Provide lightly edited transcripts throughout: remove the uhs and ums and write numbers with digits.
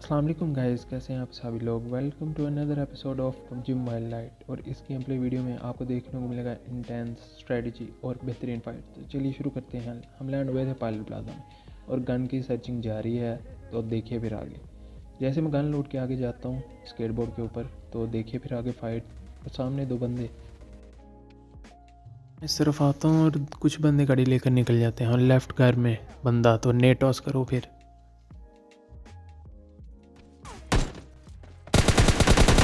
अस्सलाम वालेकुम गाइस, कैसे हैं आप सभी लोग। Welcome to another episode of PUBG mobile lite. और इस गेम प्ले वीडियो में आपको देखने को मिलेगा इंटेंस स्ट्रेटजी और बेहतरीन फाइट। तो चलिए शुरू करते हैं। हम लैंड हुए थे पायलट प्लाजा में और गन की सर्चिंग जारी है, तो देखिए फिर आगे। जैसे मैं गन लूट के आगे जाता हूँ स्केटबोर्ड के ऊपर, तो देखिए फिर आगे फाइट। और सामने दो बंदे इस तरफ आता हूँ और कुछ बंदे गाड़ी लेकर निकल जाते हैं। और लेफ्ट घर में बंदा, तो नेट टॉस करो फिर।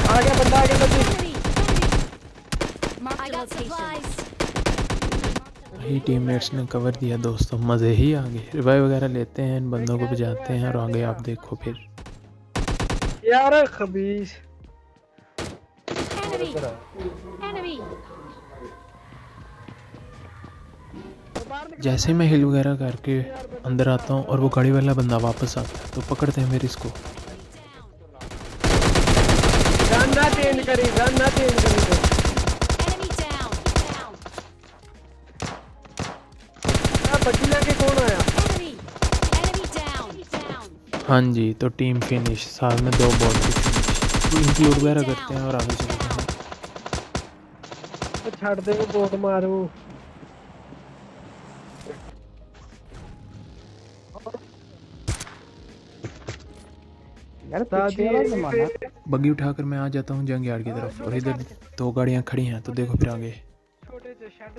आ गया बंदा। ही टीममेट्स ने कवर दिया दोस्तों, मज़े ही आ गए। रिवाइव वगैरह लेते हैं, इन बंदों को बजाते हैं और आगे आप देखो फिर। यार खबीस जैसे मैं हिल वगैरह करके अंदर आता हूँ और वो गाड़ी वाला बंदा वापस आता है, तो पकड़ते हैं फिर इसको। गन ना चेंज करी बग्गी लेके कौन आया? हाँ जी, तो टीम फिनिश, साथ में दो बॉल की फिनिश। तो इंक्लूड वगैरह करते हैं और आगे चलते हैं। तो छड़ दे वो बोट मारू। यार पीछे वाला जमाना। बग्गी उठाकर मैं आ जाता हूँ जंग यार्ड की तरफ, और इधर दो गाड़ियाँ खड़ी हैं, तो देखो फिर आगे।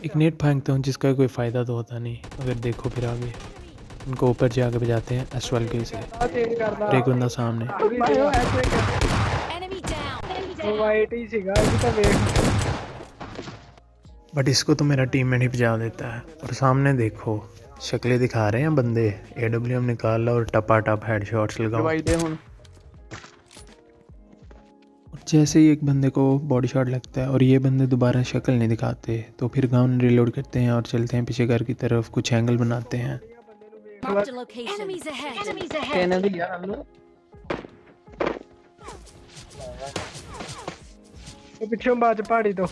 एक नेट फेंकता हूँ जिसका कोई फ़ायदा तो होता नहीं, अगर देखो फिर आगे। इनको ऊपर जाके बजाते हैं S12 के से। और एक बंदा सामने। वाइट ही सीगा ये तो वेट। बट इसको तो मेरा टीममेट ही बजा देता है। और सामने देखो शक्लें दिखा रहे हैं बंदे। AWM निकाला और टपा टप हेडशॉट्स लगाओ। और जैसे ही एक बंदे को बॉडी शॉट लगता है और ये बंदे दोबारा शक्ल नहीं दिखाते, तो फिर गन रिलोड करते हैं और चलते हैं पीछे घर की तरफ। कुछ एंगल बनाते हैं। पीछे बाज पहाड़ी तो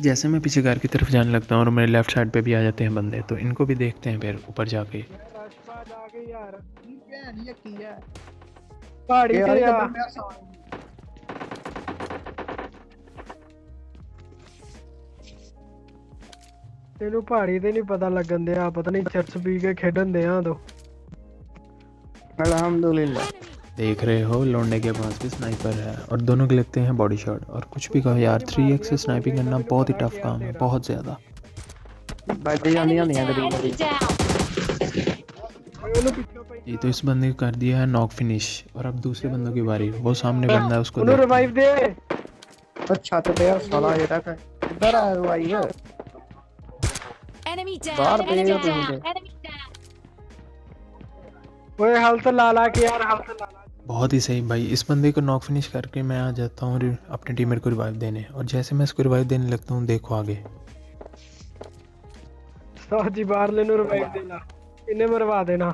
जैसे मैं पीछे घर की तरफ जाने लगता हूँ और मेरे लेफ्ट साइड पे भी आ जाते हैं बंदे, तो इनको भी देखते हैं फिर ऊपर जाके। पहाड़ी पे यार तेनू पहाड़ी ते नहीं पता लगन दिया, पता नहीं चर्च पी के खेडन दिया तो। अल्हम्दुलिल्लाह। देख रहे हो लौंडे के पास भी स्नाइपर है और दोनों के लगते हैं बॉडी शॉट। और कुछ भी कहो यार, 3x से स्नाइपिंग करना बहुत ही टफ काम है, बहुत ज़्यादा। ये तो इस बंदे को कर दिया है नॉक फिनिश। और अब दूसरे बंदों की बारी। वो सामने बंदा है, उसको उन्हें देखते रिवाइव हैं। दे। तो छत पे यार साला ये तक इधर आ भाई है। बाहर पे हो तुम। ओए हेल्थ ला के यार, हेल्थ ला। बहुत ही सही भाई। इस बंदे को नॉक फिनिश करके मैं आ जाता हूँ अपने टीममेट को रिवाइव देने। और जैसे मैं इसको रिवाइव देने लगता हूँ, देखो आगे। साजी बाहर लेनो रिवाइव देना, इन्हें मरवा देना।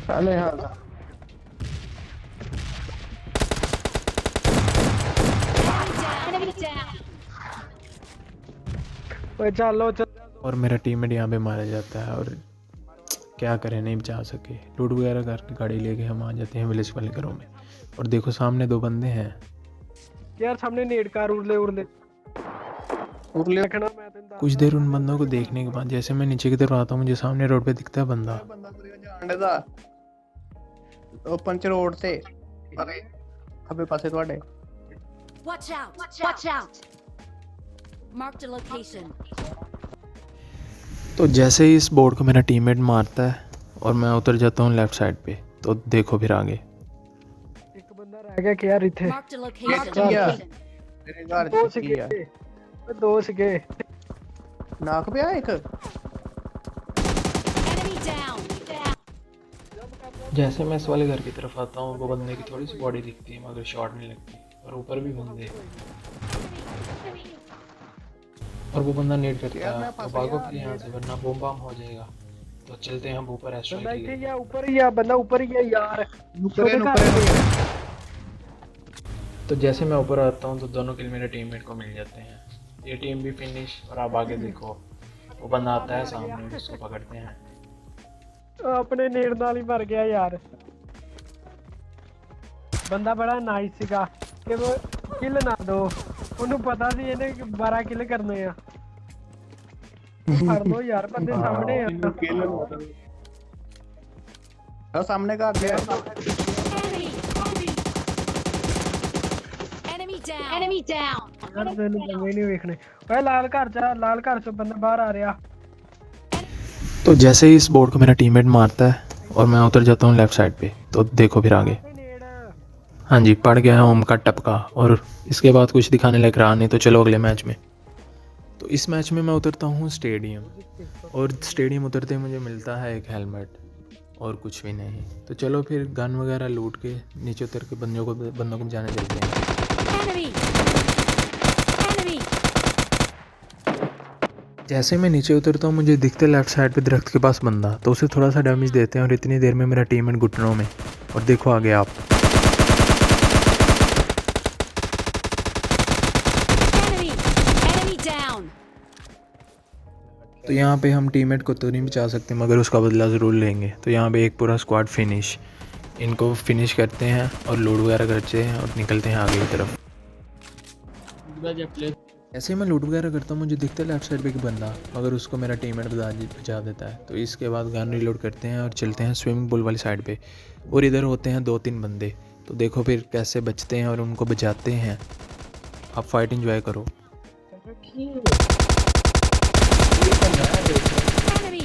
चले यार ओए चलो चल। और मेरा टीममेट यहाँ पे मारा जाता है। और क्या करें, नहीं बचा सके। लूट वगैरह करके गाड़ी लेके हम आ जाते हैं विलेज वाले घरों में। और देखो सामने दो बंदे हैं। यार सामने नेट कार उड़ले रखना। मैं तेन कुछ देर उन बंदों को देखने के बाद जैसे मैं नीचे की तरफ आता हूँ, मुझे सामने रोड पे दिखता है बंदा। जाने दा ਉਹ ਪੰਚ ਰੋਡ ਤੇ ਖੱਬੇ ਪਾਸੇ ਤੁਹਾਡੇ। Watch out! Marked a location. तो जैसे ही इस बोर्ड को मेरा टीममेट मारता है और मैं उतर जाता हूँ लेफ्ट साइड पे, तो देखो फिर आगे। एक बंदा रह गया कि यार इथे Marked a location. ਤੇਰੇ ਘਰ दो ਚ ਕੀ ਆ? सके, दो सके। ਨਾਕ ਪਿਆ ਇੱਕ। Enemy down. जैसे मैं इस वाले घर की तरफ आता हूँ, वो बंदे की थोड़ी सी बॉडी दिखती है मगर शॉट नहीं लगती। और ऊपर भी बंदे, और वो बंदा नेट करता है, तो भागो फिर यहाँ से वरना बम बम हो जाएगा। तो चलते हैं हम ऊपर बंदा S12 इथे के। या ऊपर ही या बंदा ऊपर ही है यार। नुकरे नुकरे तो जैसे मैं ऊपर आता हूँ, तो दोनों किल मेरे टीममेट को मिल जाते हैं। ये टीम भी फिनिश। और आप आगे देखो, वो बंदा आता है सामने, उसको पकड़ते हैं। ਉਹ ਆਪਣੇ ਨੇੜ ਨਾਲ ਹੀ ਮਰ ਗਿਆ ਯਾਰ। ਬੰਦਾ ਬੜਾ ਨਾਈਸ ਸੀਗਾ ਕਿ ਉਹ ਕਿਲ ਨਾ ਦੋ, ਉਹਨੂੰ ਪਤਾ ਸੀ ਇਹਨੇ 12 ਕਿਲ ਕਰਨੇ ਆ। ਫੜ ਲੋ ਯਾਰ, ਬੰਦੇ ਸਾਹਮਣੇ ਆ। ਉਹ ਸਾਹਮਣੇ ਘਰ ਦੇ Enemy down. Enemy down. ਯਾਰ ਤੈਨੂੰ ਚੰਗੇ ਨਹੀਂ ਵੇਖਣੇ। ਓਏ ਲਾਲ ਘਰ ਚ, ਲਾਲ ਘਰ ਚੋਂ ਬੰਦਾ बाहर आ रहा। तो जैसे ही इस बोर्ड को मेरा टीममेट मारता है और मैं उतर जाता हूँ लेफ्ट साइड पे, तो देखो फिर आगे। हाँ जी, पड़ गया है ओम का टपका और इसके बाद कुछ दिखाने लग रहा नहीं। तो चलो अगले मैच में। तो इस मैच में मैं उतरता हूँ स्टेडियम, और स्टेडियम उतरते ही मुझे मिलता है एक हेलमेट और कुछ भी नहीं। तो चलो फिर गन वगैरह लूट के नीचे उतर के बंदों को बचाने चलते हैं। Enemy. Enemy. जैसे मैं नीचे उतरता हूँ मुझे दिखते लेफ्ट साइड पे दरख्त के पास बंदा, तो उसे थोड़ा सा डैमेज देते हैं और इतनी देर में मेरा टीममेट घुटनों में। और देखो आगे आप। Enemy. Enemy down. तो यहाँ पे हम टीममेट को तो नहीं बचा सकते मगर उसका बदला ज़रूर लेंगे। तो यहाँ पे एक पूरा स्क्वाड फिनिश, इनको फिनिश करते हैं और लूट वगैरह करते हैं और निकलते हैं आगे की तरफ। ऐसे ही मैं लूट वगैरह करता हूँ मुझे दिखता है लेफ्ट साइड पे एक बंदा, मगर उसको मेरा टीममेट बचा देता है। तो इसके बाद गन रिलोड करते हैं और चलते हैं स्विमिंग पूल वाली साइड पे, और इधर होते हैं 2-3 बंदे। तो देखो फिर कैसे बचते हैं और उनको बचाते हैं। आप फाइट एंजॉय करो। Enemy.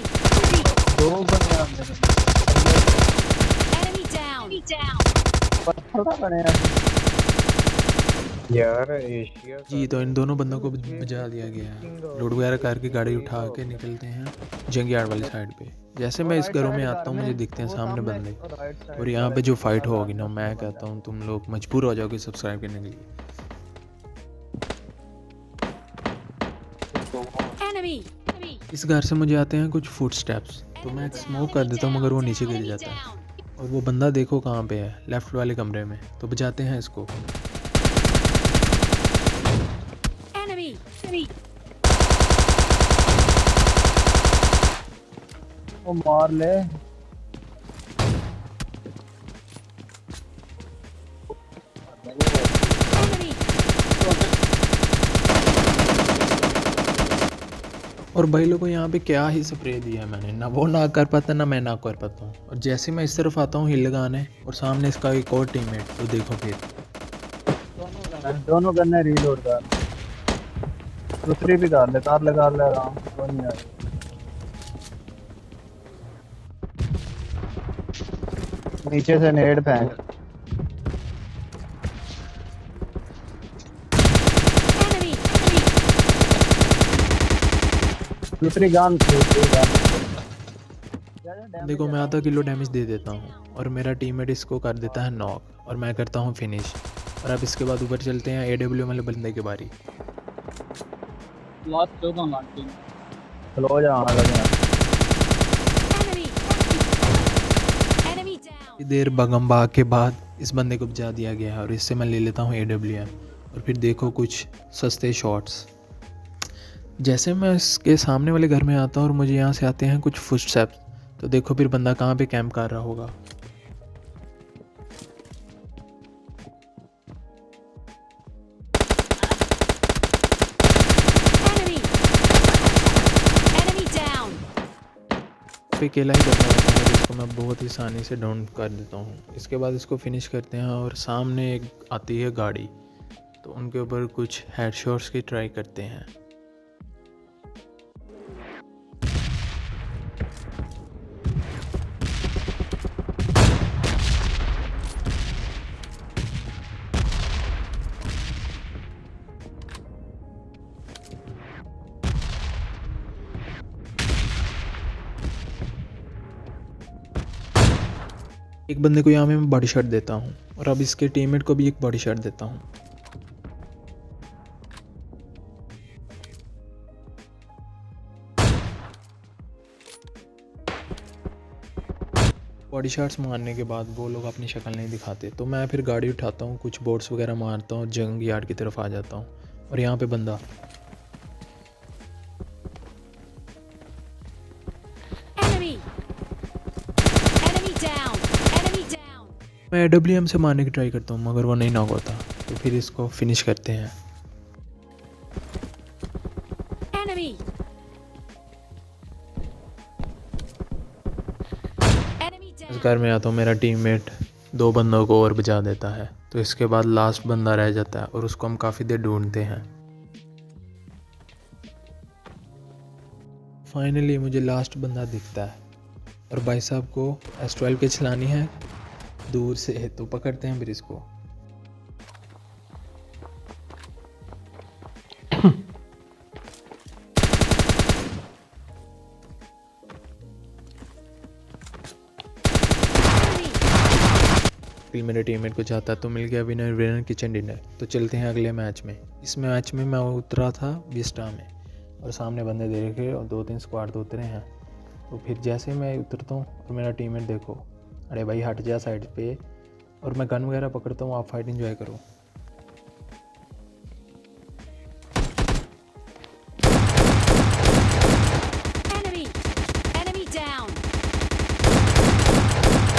Enemy down. यार एशिया जी, तो इन दोनों बंदों को बचा दिया गया है। लूट वगैरह करके गाड़ी उठा के निकलते हैं जंग यार्ड वाली साइड पे। जैसे मैं इस घरों में आता हूँ मुझे दिखते हैं सामने बंदे, और यहाँ पे जो फाइट होगी ना, मैं कहता हूँ तुम लोग मजबूर हो जाओगे सब्सक्राइब करने के लिए। Enemy. इस घर से मुझे आते हैं कुछ फुट स्टेप्स, तो मैं एक स्मोक कर देता हूँ मगर वो नीचे गिर जाता है। और वो बंदा देखो कहाँ पे है, लेफ्ट वाले कमरे में। तो बचाते हैं इसको। Enemy. वो मार ले। Enemy. और भाई लोगों को यहाँ पे क्या ही स्प्रे दिया है मैंने, ना वो ना कर पाता ना मैं ना कर पाता हूँ। और जैसे मैं इस तरफ आता हूँ हिल लगाने, और सामने इसका एक और टीममेट। तो देखो फिर दोनों करने रीलोड कर, दूसरी भी कर ले, कार लगा ले आराम से, कोई नहीं आएगा। नीचे से नेड फेंक। Enemy. दूसरी गन। देखो मैं आधा किलो डैमेज दे देता हूँ और मेरा टीममेट इसको कर देता है नॉक, और मैं करता हूँ फिनिश। और अब इसके बाद ऊपर चलते हैं AW वाले बंदे की बारी। स्लो जाना लगे। Enemy. Enemy down. देर बगम बाग के बाद इस बंदे को बचा दिया गया है, और इससे मैं ले लेता हूँ AWM। और फिर देखो कुछ सस्ते शॉट्स। जैसे मैं इसके सामने वाले घर में आता हूँ और मुझे यहाँ से आते हैं कुछ फुटस्टेप्स। तो देखो फिर बंदा कहाँ पे कैंप कर रहा होगा। Enemy. Enemy down. पे अकेला ही बंदा होता है जिसको मैं बहुत ही आसानी से डाउन कर देता हूँ। इसके बाद इसको फिनिश करते हैं और सामने एक आती है गाड़ी, तो उनके ऊपर कुछ हेडशॉट्स की ट्राई करते हैं। एक बंदे को यहाँ पे मैं बॉडी शॉट देता हूँ, और अब इसके टीममेट को भी एक बॉडी शॉट देता हूँ। बॉडी शॉट्स मारने के बाद वो लोग अपनी शक्ल नहीं दिखाते, तो मैं फिर गाड़ी उठाता हूँ, कुछ बोट्स वगैरह मारता हूँ, जंग यार्ड की तरफ आ जाता हूँ। और यहाँ पे बंदा Enemy. मैं AWM से मारने की ट्राई करता हूँ मगर वो नहीं नॉक होता, तो फिर इसको फिनिश करते हैं। Enemy. Enemy इस down. घर में आता हूँ, मेरा टीममेट 2 बंदों को और बचा देता है, तो इसके बाद लास्ट बंदा रह जाता है और उसको हम काफ़ी देर ढूंढते हैं। फाइनली मुझे लास्ट बंदा दिखता है और भाई साहब को S12 पे चलानी है दूर से, तो पकड़ते हैं फिर इसको। Enemy. फिर मेरे टीममेट को चाहता तो मिल गया विनर विनर किचन डिनर। तो चलते हैं अगले मैच में। इस मैच में मैं उतरा था विस्टा में और सामने बंदे दे रखे और 2-3 स्क्वाड तो उतरे हैं। तो फिर जैसे मैं उतरता हूँ और मेरा टीममेट देखो, अरे भाई हट जा साइड पे, और मैं गन वगैरह पकड़ता हूँ, आप फाइट एंजॉय करो। Enemy. Enemy down.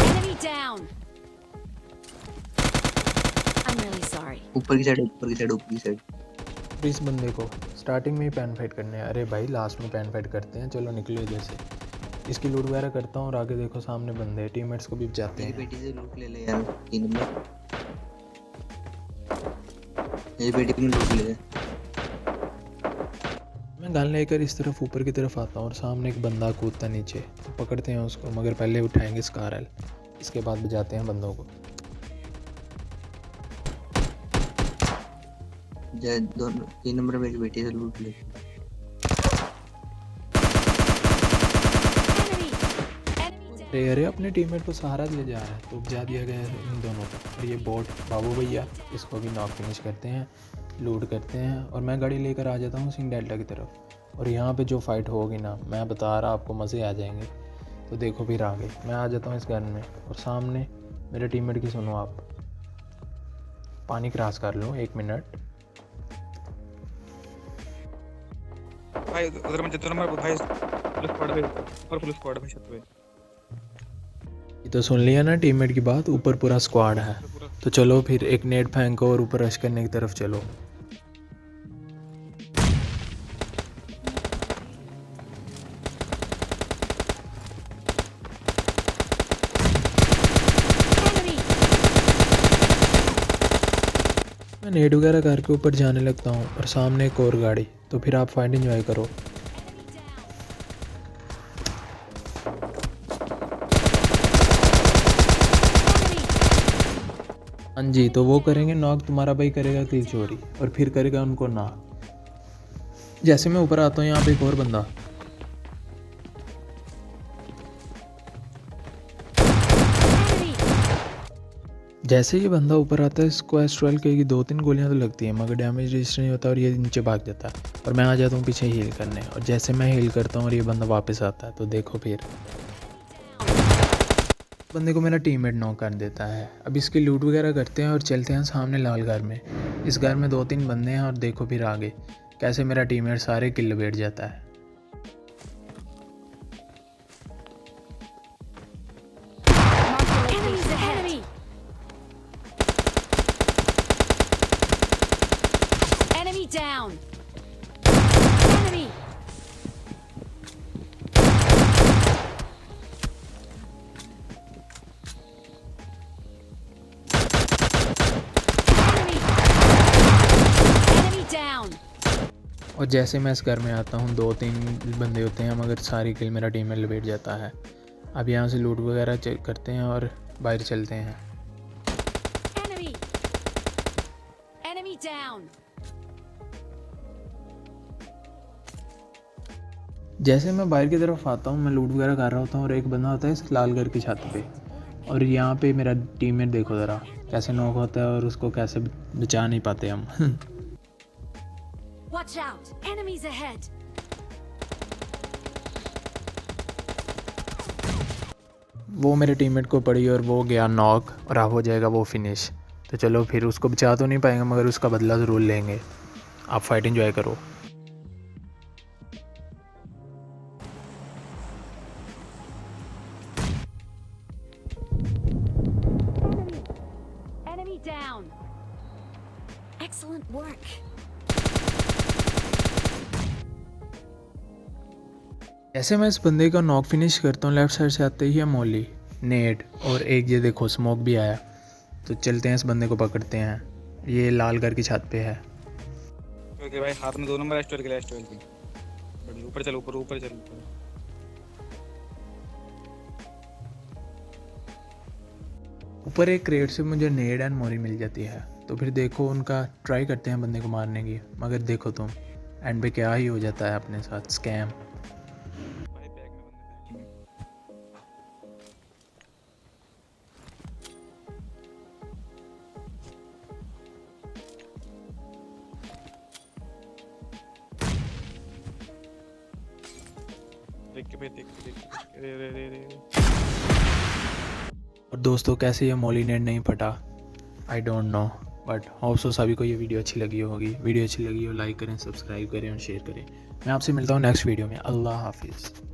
Enemy down. I'm really sorry. ऊपर की साइड, ऊपर की साइड, ऊपर की साइड। फिर इस बंदे को स्टार्टिंग में ही पैन फाइट करने हैं। अरे भाई लास्ट में पैन फाइट करते हैं, चलो निकलो इधर से। इसकी लूट वगैरह करता हूँ और आगे देखो सामने बंदे, टीममेट्स को भी बचाते मेरी हैं। बेटी से लूट ले ले यार, 3 नंबर। मेरी बेटी की लूट ले। मैं गन लेकर इस तरफ ऊपर की तरफ आता हूँ और सामने एक बंदा कूदता नीचे, तो पकड़ते हैं उसको, मगर पहले उठाएंगे स्कारल, इसके बाद बजाते हैं बंदों को। जय दोनों 3 नंबर मेरी बेटी से लूट ले। Enemy. Enemy down. अरे अपने टीममेट को सहारा दिया जा रहा है, तो बजा दिया गया है इन दोनों को। और ये बोट बाबू भैया, इसको भी नॉक फिनिश करते हैं, लूट करते हैं और मैं गाड़ी लेकर आ जाता हूँ सिंह डेल्टा की तरफ। और यहाँ पे जो फाइट होगी ना, मैं बता रहा आपको मज़े आ जाएंगे। तो देखो फिर आगे मैं आ जाता हूँ इस गन में और सामने मेरे टीममेट की सुनो आप। पानी क्रॉस कर लो 1 मिनट। भाई उधर में जितना नंबर भाई फुल स्क्वाड पे और फुल स्क्वाड पे छत पे। ये तो सुन लिया ना टीममेट की बात, ऊपर पूरा स्क्वाड है। तो चलो फिर एक नेट फेंको और ऊपर रश करने की तरफ चलो। Enemy. मैं नेट वगैरह करके ऊपर जाने लगता हूँ और सामने एक और गाड़ी, तो फिर आप फाइट एंजॉय करो। Enemy. हाँ जी, तो वो करेंगे नॉक, तुम्हारा भाई करेगा किल चोरी और फिर करेगा उनको ना। जैसे मैं ऊपर आता हूँ यहाँ पे एक और बंदा, Enemy. जैसे ये बंदा ऊपर आता है इसको S12 की 2-3 गोलियां तो लगती है मगर डैमेज रजिस्टर नहीं होता और ये नीचे भाग जाता है और मैं आ जाता हूँ पीछे हील करने। और जैसे मैं हील करता हूँ और ये बंदा वापस आता है, तो देखो फिर बंदे को मेरा टीममेट नॉक कर देता है। अब इसकी लूट वगैरह करते हैं और चलते हैं सामने लाल घर में। इस घर में 2-3 बंदे हैं और देखो फिर आगे कैसे मेरा टीममेट सारे किल बैठ जाता है। Enemies ahead. Enemy down. Enemy. Enemy. Enemy down. और जैसे मैं इस घर में आता हूँ 2-3 बंदे होते हैं मगर सारी किल मेरा टीम में लपेट जाता है। अब यहाँ से लूट वगैरह करते हैं और बाहर चलते हैं। Enemy. Enemy down. जैसे मैं बाहर की तरफ आता हूँ, मैं लूट वगैरह कर रहा होता हूँ और एक बंदा होता है इस लाल घर की छत पे, और यहाँ पे मेरा टीममेट देखो ज़रा कैसे नॉक होता है और उसको कैसे बचा नहीं पाते हम। Watch out. Enemies ahead. वो मेरे टीममेट को पड़ी और वो गया नॉक और अब हो जाएगा वो फिनिश। तो चलो फिर उसको बचा तो नहीं पाएंगे मगर उसका बदला ज़रूर लेंगे। आप फाइट एंजॉय करो। Enemy down. Excellent work. ऐसे मैं इस बंदे का नॉक फिनिश करता हूँ, लेफ्ट साइड से आते ही है मॉली, नेट और एक ये देखो स्मोक भी आया। तो चलते हैं इस बंदे को पकड़ते हैं, ये लाल घर की छत पे है। ओके भाई, हाथ में 2 नंबर एस्टोर के लिए एस्टोर की। बढ़िया, ऊपर चल, ऊपर ऊपर चल ऊपर। ऊपर एक क्रेट से मुझे नेड एंड मोरी मिल जाती है। तो फिर देखो उनका ट्राई करते हैं बंदे को मारने की, मगर देखो तुम एंड पे क्या ही हो जाता है अपने साथ, स्कैम। भाई बैग में बंदे, बैग में। देख के भाई, देख के रे रे रे रे। और दोस्तों कैसे ये मोली नेट नहीं फटा, I don't know, but hope so सभी को ये वीडियो अच्छी लगी होगी। वीडियो अच्छी लगी हो लाइक करें, सब्सक्राइब करें और शेयर करें। मैं आपसे मिलता हूँ नेक्स्ट वीडियो में। अल्लाह हाफिज़।